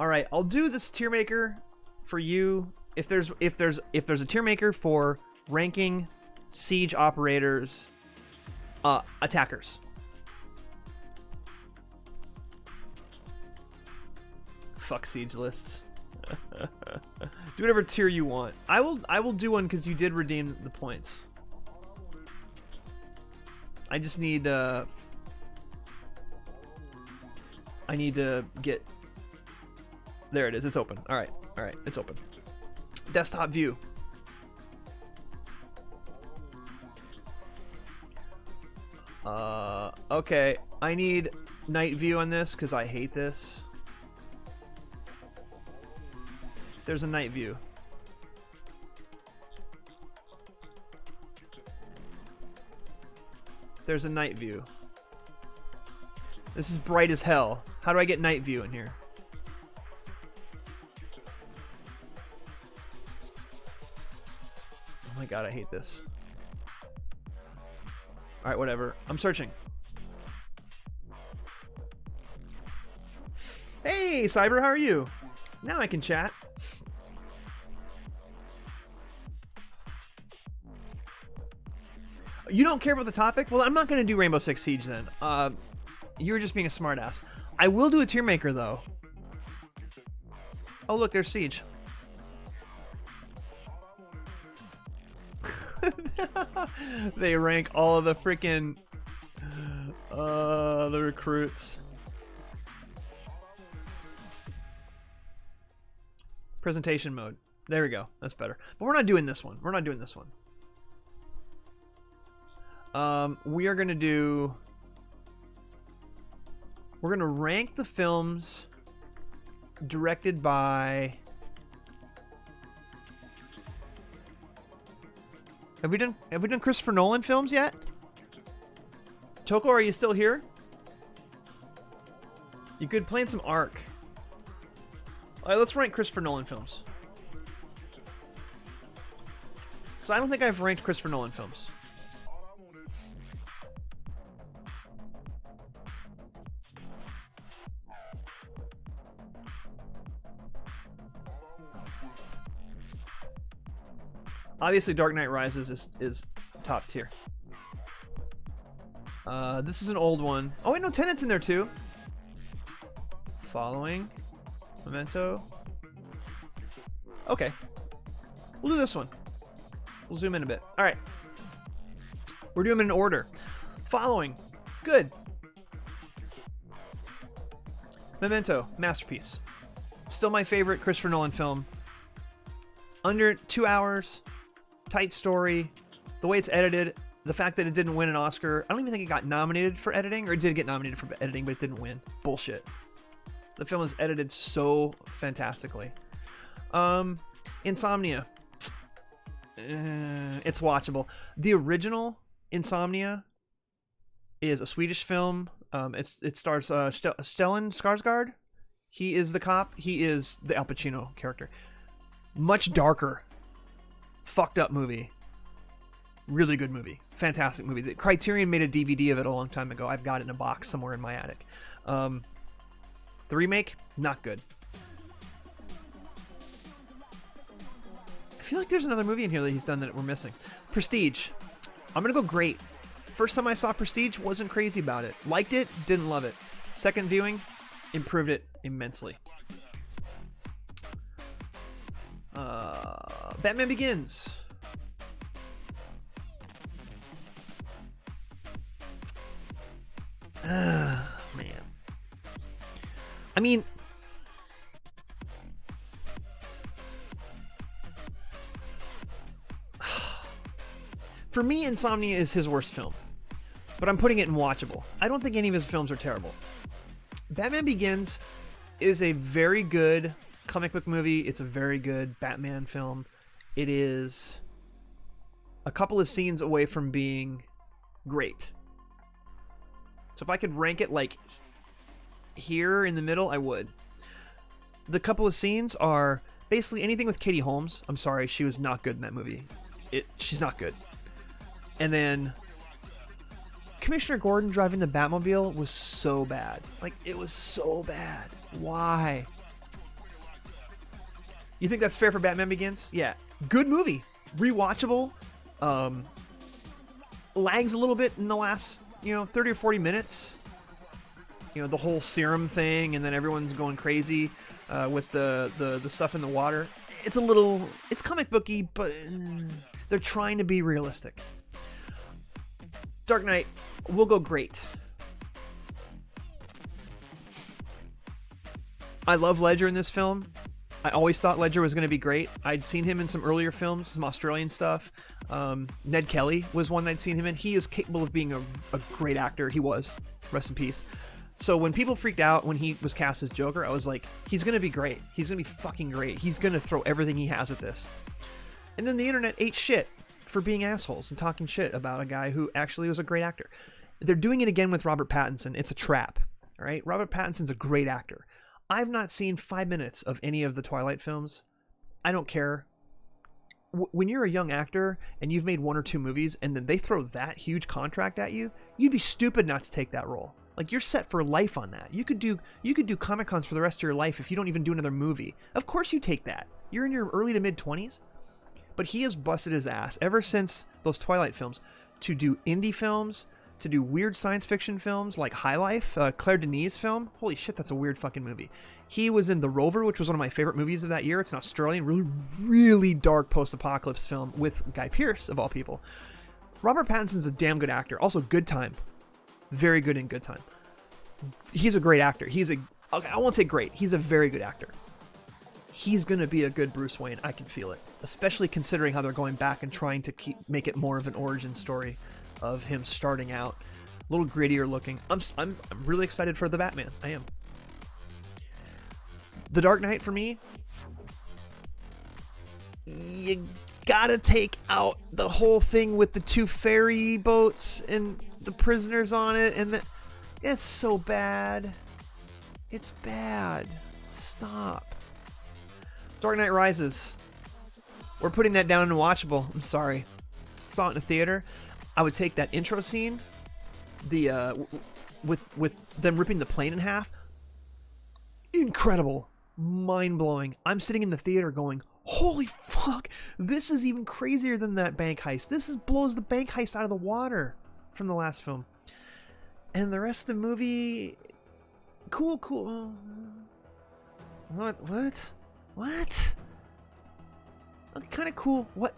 All right, I'll do this tier maker for you. If there's a tier maker for ranking siege operators, attackers. Fuck siege lists. Do whatever tier you want. I will do one because you did redeem the points. I just need I need to get. There it is. It's open. All right. It's open. Desktop view. Okay. I need night view on this because I hate this. There's a night view. There's a night view. This is bright as hell. How do I get night view in here? Oh my god, I hate this. Alright, whatever. I'm searching. Hey, Cyber, how are you? Now I can chat. You don't care about the topic? Well, I'm not going to do Rainbow Six Siege then. You were just being a smartass. I will do a tier maker, though. Oh, look, there's Siege. They rank all of the freaking the recruits. Presentation mode. There we go. That's better. But we're not doing this one. We're not doing this one. We are going to do... We're going to rank the films directed by... Have we done Christopher Nolan films yet? Toko, are you still here? You could play in some Ark. Alright, let's rank Christopher Nolan films. So I don't think I've ranked Christopher Nolan films. Obviously, Dark Knight Rises is top tier. This is an old one. Oh wait, no, Tenet's in there too. Following. Memento. Okay. We'll do this one. We'll zoom in a bit. Alright. We're doing them in order. Following. Good. Memento. Masterpiece. Still my favorite Christopher Nolan film. Under 2 hours. Tight story. The way it's edited. The fact that it didn't win an Oscar. I don't even think it got nominated for editing. Or it did get nominated for editing, but it didn't win. Bullshit. The film is edited so fantastically. Insomnia. It's watchable. The original Insomnia is a Swedish film. It stars Stellan Skarsgård. He is the cop. He is the Al Pacino character. Much darker. Fucked up movie. Really good movie. Fantastic movie. The Criterion made a DVD of it a long time ago. I've got it in a box somewhere in my attic. The remake, not good. I feel like there's another movie in here that he's done that we're missing. Prestige. I'm gonna go great. First time I saw Prestige, wasn't crazy about it. Liked it, didn't love it. Second viewing, improved it immensely. Batman Begins. Man. I mean, for me, Insomnia is his worst film, but I'm putting it in watchable. I don't think any of his films are terrible. Batman Begins is a very good comic book movie. It's a very good Batman film. It is a couple of scenes away from being great. So if I could rank it like here in the middle, I would. The couple of scenes are basically anything with Katie Holmes. I'm sorry, she was not good in that movie. She's not good. And then Commissioner Gordon driving the Batmobile was so bad. Like, it was so bad. Why? You think that's fair for Batman Begins? Yeah. Good movie. Rewatchable. Lags a little bit in the last, 30 or 40 minutes. The whole serum thing, and then everyone's going crazy with the stuff in the water. It's comic booky, but they're trying to be realistic. Dark Knight will go great. I love Ledger in this film. I always thought Ledger was going to be great. I'd seen him in some earlier films, some Australian stuff. Ned Kelly was one I'd seen him in. He is capable of being a great actor. He was. Rest in peace. So when people freaked out when he was cast as Joker, I was like, he's going to be great. He's going to be fucking great. He's going to throw everything he has at this. And then the internet ate shit for being assholes and talking shit about a guy who actually was a great actor. They're doing it again with Robert Pattinson. It's a trap. All right? Robert Pattinson's a great actor. I've not seen 5 minutes of any of the Twilight films. I don't care. When you're a young actor and you've made 1 or 2 movies and then they throw that huge contract at you, you'd be stupid not to take that role. Like, you're set for life on that. You could do Comic-Cons for the rest of your life if you don't even do another movie. Of course you take that. You're in your early to mid-20s. But he has busted his ass ever since those Twilight films to do indie films, to do weird science fiction films like High Life, Claire Denis' film. Holy shit, that's a weird fucking movie. He was in The Rover, which was one of my favorite movies of that year. It's an Australian, really, really dark post-apocalypse film with Guy Pearce, of all people. Robert Pattinson's a damn good actor. Also, Good Time. Very good in Good Time. He's a great actor. I won't say great. He's a very good actor. He's going to be a good Bruce Wayne. I can feel it. Especially considering how they're going back and trying to make it more of an origin story of him starting out. A little grittier looking. I'm really excited for the Batman. I am. The Dark Knight for me, you gotta take out the whole thing with the 2 ferry boats and the prisoners on it, and it's so bad. It's bad. Stop. Dark Knight Rises. We're putting that down in watchable. I'm sorry. Saw it in a theater. I would take that intro scene, with them ripping the plane in half. Incredible. Mind-blowing. I'm sitting in the theater going, holy fuck, this is even crazier than that bank heist. This blows the bank heist out of the water from the last film. And the rest of the movie, cool. What? Okay, kind of cool. What?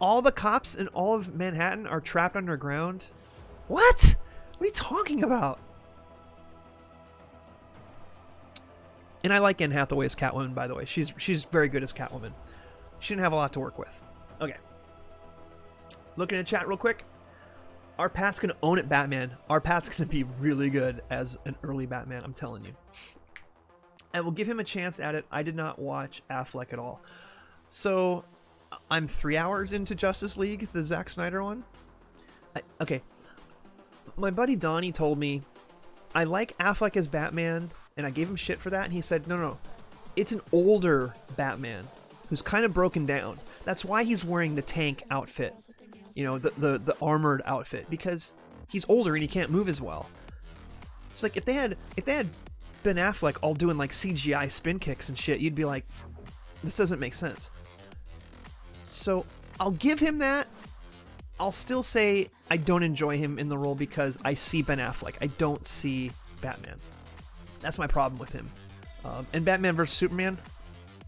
All the cops in all of Manhattan are trapped underground? What? What are you talking about? And I like Anne Hathaway as Catwoman, by the way. She's very good as Catwoman. She didn't have a lot to work with. Okay. Looking at chat real quick. Our Pat's going to own it, Batman. Our Pat's going to be really good as an early Batman, I'm telling you. And we'll give him a chance at it. I did not watch Affleck at all. So, I'm 3 hours into Justice League, the Zack Snyder one. Okay. My buddy Donnie told me, I like Affleck as Batman, and I gave him shit for that, and he said, no. It's an older Batman who's kind of broken down. That's why he's wearing the tank outfit. The armored outfit, because he's older and he can't move as well. It's like if they had Ben Affleck all doing like CGI spin kicks and shit, you'd be like, this doesn't make sense. So I'll give him that. I'll still say I don't enjoy him in the role because I see Ben Affleck. I don't see Batman. That's my problem with him. And Batman vs. Superman,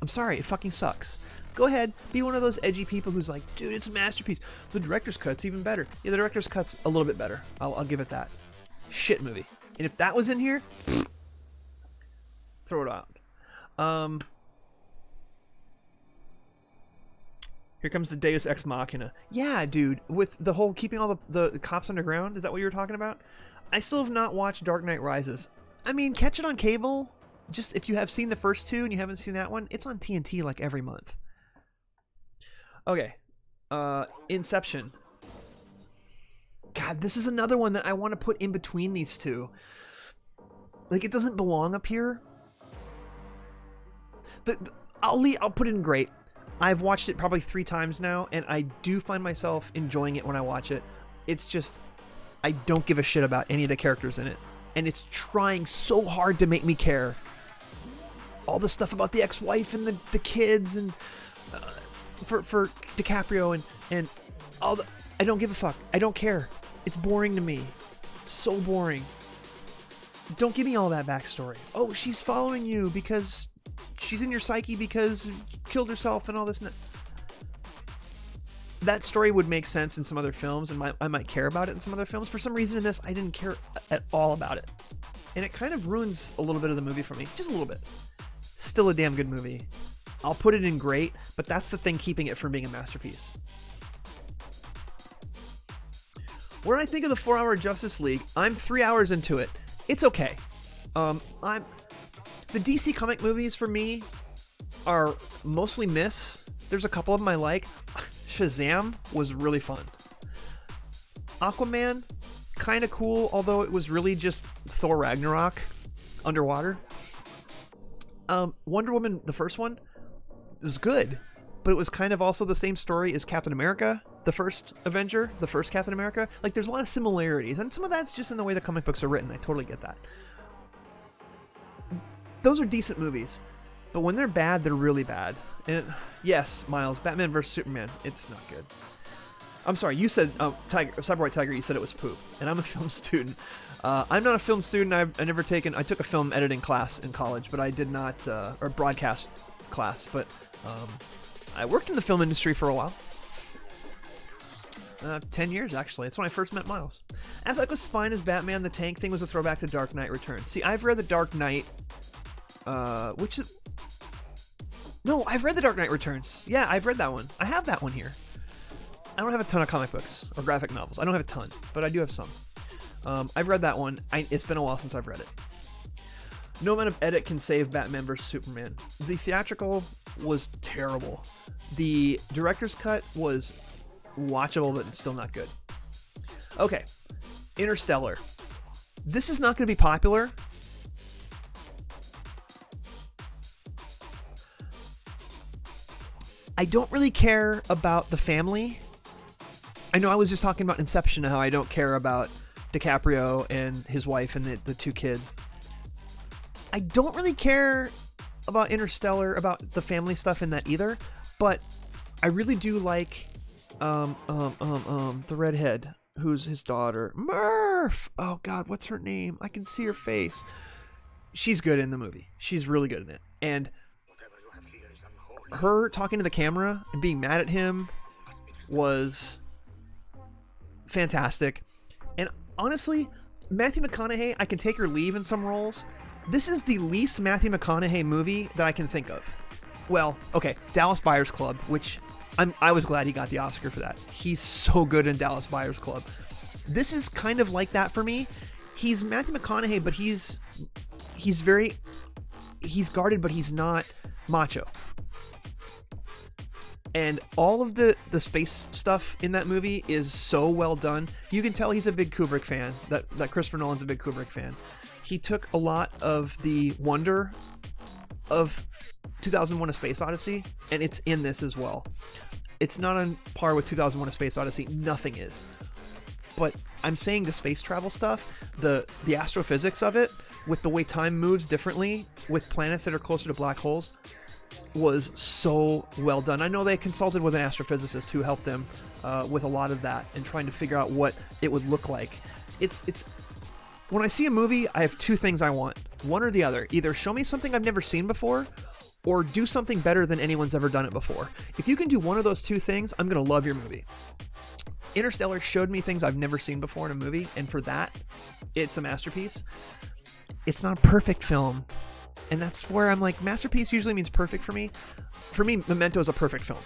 I'm sorry, it fucking sucks. Go ahead, be one of those edgy people who's like, dude, it's a masterpiece. The director's cut's even better. Yeah, the director's cut's a little bit better. I'll give it that. Shit movie. And if that was in here, throw it out. Here comes the Deus Ex Machina. Yeah, dude, with the whole keeping all the cops underground, is that what you were talking about? I still have not watched Dark Knight Rises. I mean, catch it on cable. Just if you have seen the first 2 and you haven't seen that one, it's on TNT like every month. Okay. Inception. God, this is another one that I want to put in between these two. Like, it doesn't belong up here. I'll put it in great. I've watched it probably 3 times now, and I do find myself enjoying it when I watch it. It's just, I don't give a shit about any of the characters in it. And it's trying so hard to make me care. all the stuff about the ex-wife and the kids, and for DiCaprio and all the. I don't give a fuck. I don't care. It's boring to me. So boring. Don't give me all that backstory. Oh, she's following you because she's in your psyche because she killed herself and all this. That story would make sense in some other films, and I might care about it in some other films. For some reason in this, I didn't care at all about it. And it kind of ruins a little bit of the movie for me. Just a little bit. Still a damn good movie. I'll put it in great, but that's the thing keeping it from being a masterpiece. When I think of the 4-hour Justice League, I'm 3 hours into it. It's okay. The DC comic movies for me are mostly miss. There's a couple of them I like. Shazam was really fun. Aquaman, kind of cool, although it was really just Thor Ragnarok underwater. Wonder Woman, the first one, was good, but it was kind of also the same story as Captain America, the first Avenger, the first Captain America. Like, there's a lot of similarities, and some of that's just in the way the comic books are written. I totally get that. Those are decent movies, but when they're bad, they're really bad. And yes, Miles, Batman vs. Superman, it's not good. I'm sorry, you said, Cyberboy Tiger, you said it was poop, and I'm a film student. I'm not a film student. I took a film editing class in college, but I did not, or broadcast class, but I worked in the film industry for a while. 10 years, actually. That's when I first met Miles. Affleck was fine as Batman. The tank thing was a throwback to Dark Knight Returns. See, I've read The Dark Knight, No, I've read The Dark Knight Returns. Yeah, I've read that one. I have that one here. I don't have a ton of comic books or graphic novels. I don't have a ton, but I do have some. I've read that one. It's been a while since I've read it. No amount of edit can save Batman vs. Superman. The theatrical was terrible. The director's cut was watchable, but still not good. Okay, Interstellar. This is not going to be popular. I don't really care about the family. I know I was just talking about Inception and how I don't care about DiCaprio and his wife and the two kids. I don't really care about Interstellar, about the family stuff in that either, but I really do like the redhead, who's his daughter, Murph. Oh God, what's her name? I can see her face. She's good in the movie. She's really good in it, and her talking to the camera and being mad at him was fantastic. And honestly, Matthew McConaughey, I can take or leave in some roles. This is the least Matthew McConaughey movie that I can think of. Well, okay, Dallas Buyers Club, which I was glad he got the Oscar for that. He's so good in Dallas Buyers Club. This is kind of like that for me. He's Matthew McConaughey, but he's guarded, but he's not macho. And all of the space stuff in that movie is so well done. You can tell he's a big Kubrick fan, that Christopher Nolan's a big Kubrick fan. He took a lot of the wonder of 2001: A Space Odyssey, and it's in this as well. It's not on par with 2001: A Space Odyssey. Nothing is. But I'm saying the space travel stuff, the astrophysics of it, with the way time moves differently, with planets that are closer to black holes, was so well done. I know they consulted with an astrophysicist who helped them with a lot of that and trying to figure out what it would look like. It's when I see a movie, I have two things I want. One or the other. Either show me something I've never seen before, or do something better than anyone's ever done it before. If you can do one of those two things, I'm going to love your movie. Interstellar showed me things I've never seen before in a movie, and for that, it's a masterpiece. It's not a perfect film. And that's where I'm like, masterpiece usually means perfect for me. For me, Memento is a perfect film.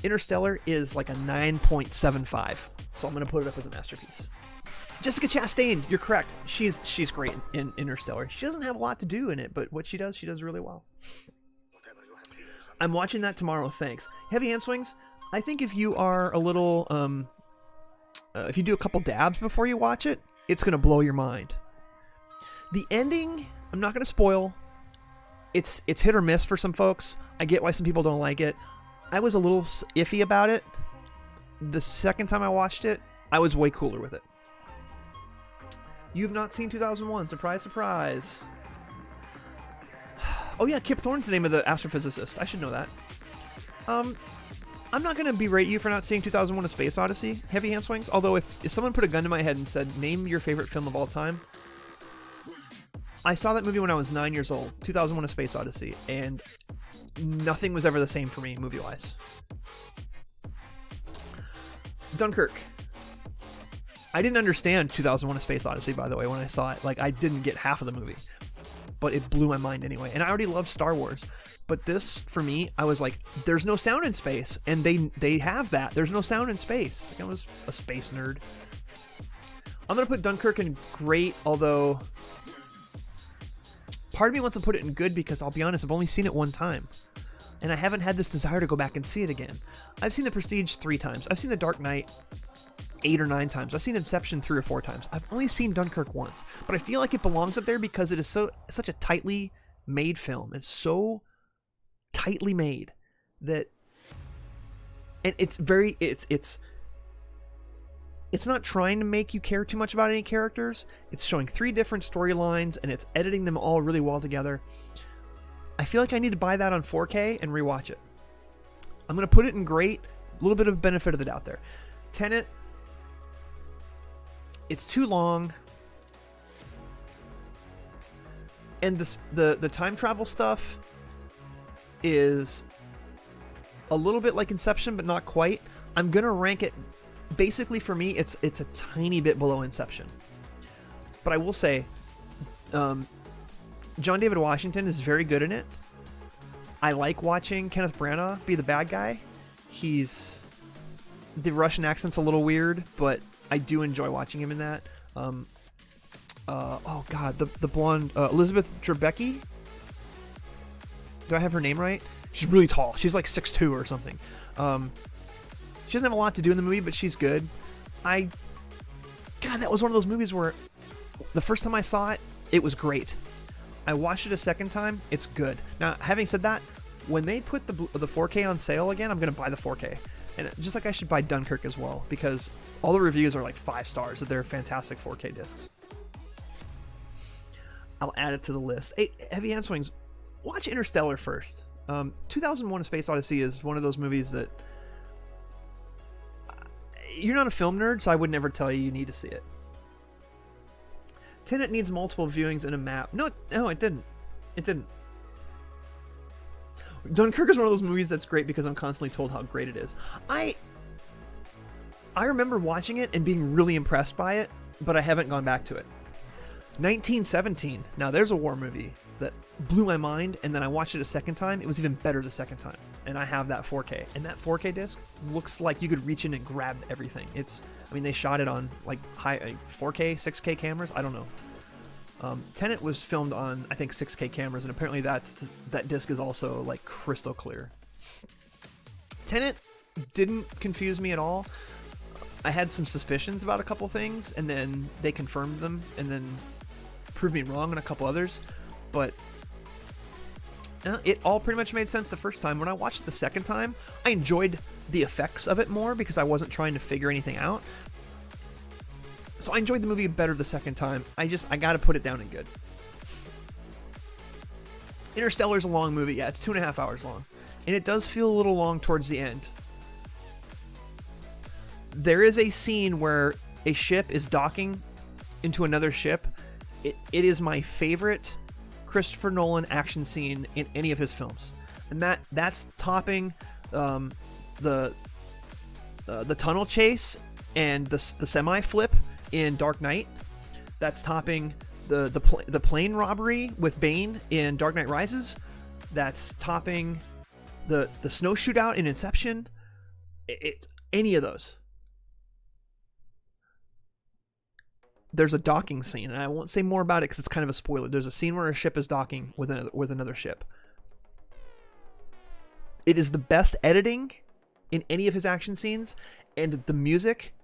Interstellar is like a 9.75. So I'm going to put it up as a masterpiece. Jessica Chastain, you're correct. She's great in Interstellar. She doesn't have a lot to do in it, but what she does really well. I'm watching that tomorrow, thanks. Heavy Hand Swings, I think if you are a little, if you do a couple dabs before you watch it, it's going to blow your mind. The ending, I'm not going to spoil. It's hit or miss for some folks. I get why some people don't like it. I was a little iffy about it. The second time I watched it, I was way cooler with it. You've not seen 2001. Surprise, surprise. Oh yeah, Kip Thorne's the name of the astrophysicist. I should know that. I'm not going to berate you for not seeing 2001: A Space Odyssey, Heavy Hand Swings. Although if someone put a gun to my head and said, name your favorite film of all time, I saw that movie when I was 9 years old, 2001: A Space Odyssey, and nothing was ever the same for me movie-wise. Dunkirk. I didn't understand 2001: A Space Odyssey, by the way, when I saw it. Like, I didn't get half of the movie. But it blew my mind anyway. And I already loved Star Wars. But this, for me, I was like, there's no sound in space. And they have that. There's no sound in space. Like, I was a space nerd. I'm going to put Dunkirk in great, although part of me wants to put it in good because, I'll be honest, I've only seen it one time. And I haven't had this desire to go back and see it again. I've seen The Prestige 3 times. I've seen The Dark Knight 8 or 9 times. I've seen Inception 3 or 4 times. I've only seen Dunkirk once, but I feel like it belongs up there because it is such a tightly made film. It's so tightly made that, and it's not trying to make you care too much about any characters. It's showing 3 different storylines and it's editing them all really well together. I feel like I need to buy that on 4K and rewatch it. I'm going to put it in great, a little bit of benefit of the doubt there. Tenet, it's too long, and the time travel stuff is a little bit like Inception, but not quite. I'm gonna rank it, basically for me, it's a tiny bit below Inception. But I will say, John David Washington is very good in it. I like watching Kenneth Branagh be the bad guy. The Russian accent's a little weird, but I do enjoy watching him in that. Oh god, the blonde Elizabeth Debicki. Do I have her name right? She's really tall. She's like 6'2" or something. She doesn't have a lot to do in the movie, but she's good. God, that was one of those movies where the first time I saw it, it was great. I watched it a second time, it's good. Now, having said that, when they put the 4K on sale again, I'm gonna buy the 4K. And just like I should buy Dunkirk as well, because all the reviews are like 5 stars, that they're fantastic 4K discs. I'll add it to the list. Hey, Heavy Hand Swings, watch Interstellar first. 2001: A Space Odyssey is one of those movies that you're not a film nerd, so I would never tell you need to see it. Tenet needs multiple viewings and a map. No, it didn't. It didn't. Dunkirk is one of those movies that's great because I'm constantly told how great it is. I remember watching it and being really impressed by it, but I haven't gone back to it. 1917. Now there's a war movie that blew my mind, and then I watched it a second time. It was even better the second time, and I have that 4K. And that 4K disc looks like you could reach in and grab everything. They shot it on like high 4K, 6K cameras. I don't know. Tenet was filmed on, I think, 6K cameras, and apparently that disc is also like crystal clear. Tenet didn't confuse me at all. I had some suspicions about a couple things, and then they confirmed them, and then proved me wrong on a couple others. But it all pretty much made sense the first time. When I watched it the second time, I enjoyed the effects of it more because I wasn't trying to figure anything out. So I enjoyed the movie better the second time. I gotta put it down in good. Interstellar's a long movie. Yeah, it's 2.5 hours long. And it does feel a little long towards the end. There is a scene where a ship is docking into another ship. It is my favorite Christopher Nolan action scene in any of his films. And that's topping the tunnel chase and the semi flip in Dark Knight. That's topping the plane robbery with Bane in Dark Knight Rises. That's topping the snow shootout in Inception. Any of those. There's a docking scene, and I won't say more about it because it's kind of a spoiler. There's a scene where a ship is docking with another ship. It is the best editing in any of his action scenes, and the music,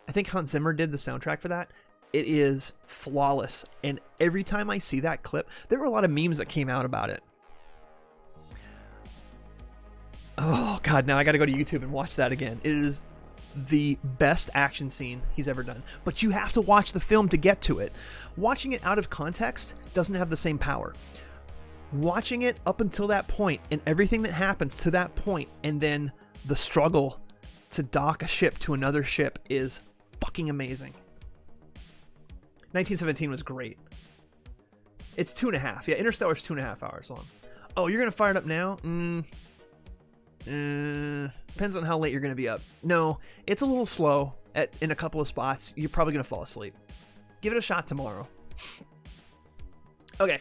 I think Hans Zimmer did the soundtrack for that. It is flawless, and every time I see that clip, there were a lot of memes that came out about it. Oh god, now I gotta go to YouTube and watch that again. It is the best action scene he's ever done, but you have to watch the film to get to it. Watching it out of context doesn't have the same power. watching it up until that point and everything that happens to that point, and then the struggle to dock a ship to another ship is fucking amazing. 1917 was great. It's 2.5. Yeah, Interstellar's 2.5 hours long. Oh, you're gonna fire it up now? Depends on how late you're gonna be up. No, it's a little slow in a couple of spots. You're probably gonna fall asleep. Give it a shot tomorrow. Okay,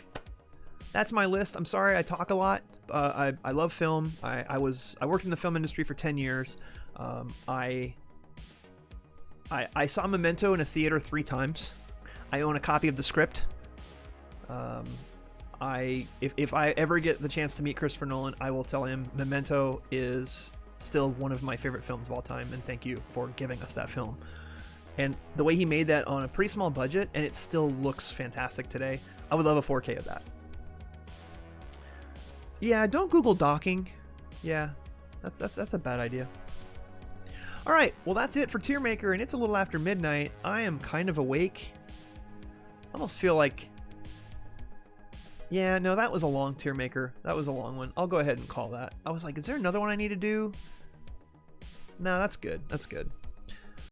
that's my list. I'm sorry I talk a lot. I love film. I worked in the film industry for 10 years. I saw Memento in a theater 3 times. I own a copy of the script. If I ever get the chance to meet Christopher Nolan, I will tell him Memento is still one of my favorite films of all time, and thank you for giving us that film. And the way he made that on a pretty small budget, and it still looks fantastic today. I would love a 4K of that. Yeah, don't Google docking. Yeah, that's a bad idea. All right, well that's it for Tiermaker, and it's a little after midnight. I am kind of awake. I almost feel like, yeah, no, that was a long Tiermaker. That was a long one. I'll go ahead and call that. I was like, is there another one I need to do? No, that's good. That's good.